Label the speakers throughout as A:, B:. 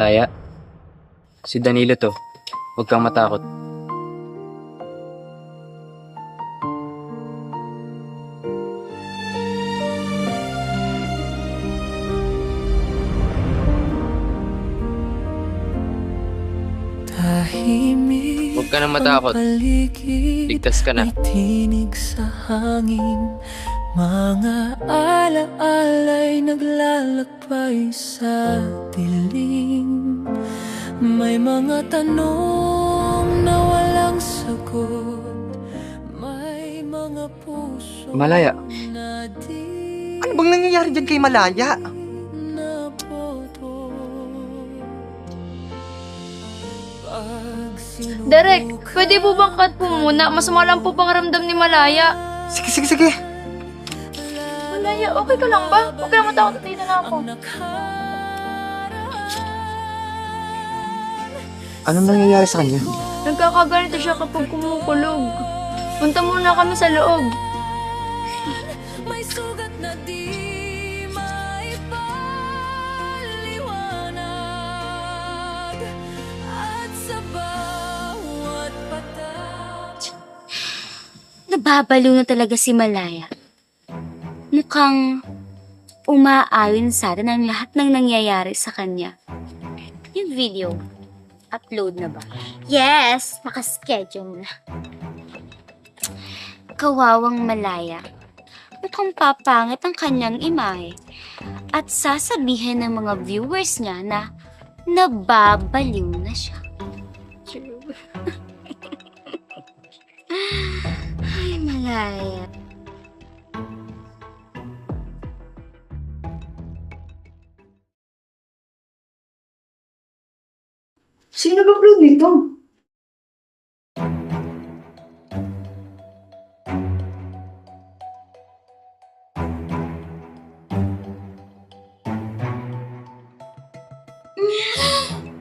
A: Kaya, si Danilo to. Huwag kang matakot. Huwag ka nang matakot. Ligtas ka na.
B: May tinig sa hangin, mga alaala'y naglalakbay sa dilim. May mga tanong na walang sagot, may mga puso
A: Malaya.
B: na di
C: Ano bang nangyayari dyan kay Malaya?
B: naboto.
D: Derek, pwede po bang cut po muna? Masama lang po pangaramdam ni Malaya.
C: Sige, sige, sige.
D: Malaya, okay ka lang ba? Huwag ka lang matakot, dito na ako.
C: Anong nangyayari sa kanya?
D: Nagkakaganito siya kapag kumukulog. Punta muna kami sa loob.
B: May sugat na di maipaliwanag, at sa bawat patak
E: Nababaliw na talaga si Malaya. Mukhang umaayon sa atin ang lahat ng nangyayari sa kanya. Yung video, upload na ba? Yes! Nakaschedule na. Kawawang Malaya. Mukhang papangit ang kanyang imahe. At sasabihin ng mga viewers niya na nababaliw na siya. Ay, Malaya.
F: Sino nag-upload nito?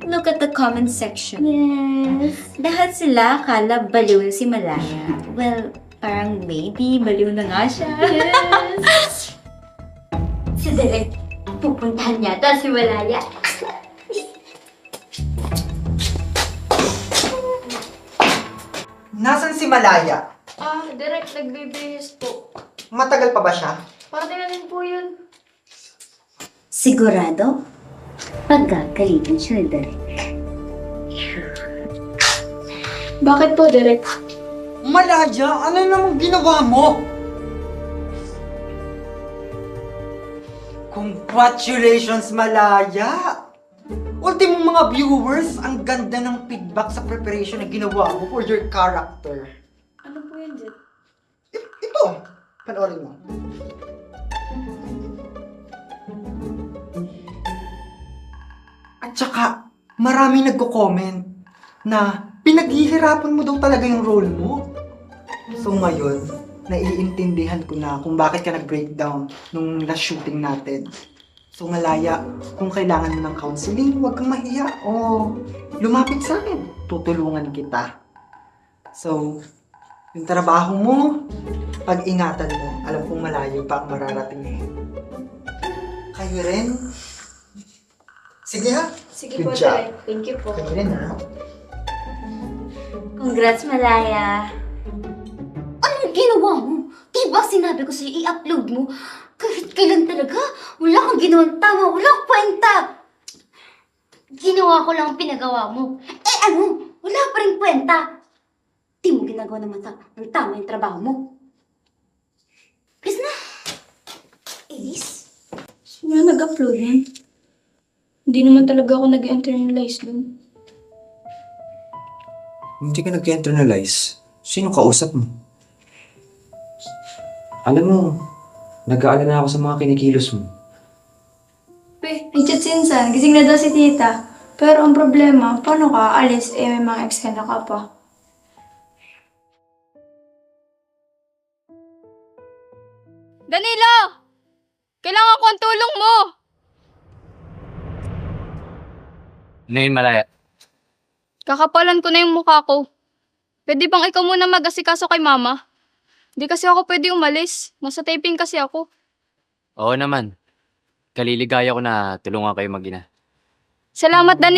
E: Look at the comment section. Yes. Lahat sila akala baliw na si Malaya. Well, parang maybe baliw na nga siya. Yes. Si Derek, pupuntahan yata si Malaya.
C: Nasaan si Malaya?
D: Derek, nagbibihis po.
C: Matagal pa ba siya?
D: Parating po yun.
E: Sigurado? Pagkakalitan siya ni Derek.
D: Bakit po, Derek?
C: Malaya, ano namang ginawa mo? Congratulations, Malaya! Ultimong mga viewers, ang ganda ng feedback sa preparation na ginawa mo for your character.
D: Ano po yun, Jet?
C: Ito, panoorin mo. At saka, maraming nagko-comment na pinaghihirapan mo daw talaga yung role mo. So ngayon, naiintindihan ko na kung bakit ka nag-breakdown nung last shooting natin. So Malaya, kung kailangan mo ng counseling, huwag kang mahiya o lumapit sa akin. Tutulungan kita. So, yung trabaho mo, pag-ingatan mo. Alam kong malayo pa ang mararating eh. Kayo rin. Sige ha.
D: Sige
C: Good
D: po,
C: job.
D: Derek. Thank you po.
C: Kayo rin ha.
E: Congrats, Malaya. Anong ginawa mo? Diba sinabi ko sa'yo i-upload mo? Kahit kailan talaga, wala kang ginawang tama, wala kang kwenta. Ginawa ko lang ang pinagawa mo. Eh ano, wala pa rin kwenta. Di mo ginagawa ng tama yung trabaho mo. Please na. Elise?
D: Sino nag-upload nun? Hindi naman talaga ako nag-internalize dun.
G: Hindi ka nag-internalize. Sino kausap mo? Alam mo, nag-aalala ako sa mga kinikilos mo.
H: May chat si Insan, gising na daw si tita. Pero ang problema, paano ka alis may mga eksena ka pa?
D: Danilo! Kailangan ko ang tulong mo!
A: Ano yun, Malaya?
D: Kakapalan ko na yung mukha ko. Pwede bang ikaw muna mag-asikaso kay mama? Hindi kasi ako pwede umalis. Nasa taping kasi ako.
A: Oo naman. Kaliligaya ko na tulungan kayo mag-ina.
D: Salamat, Dani.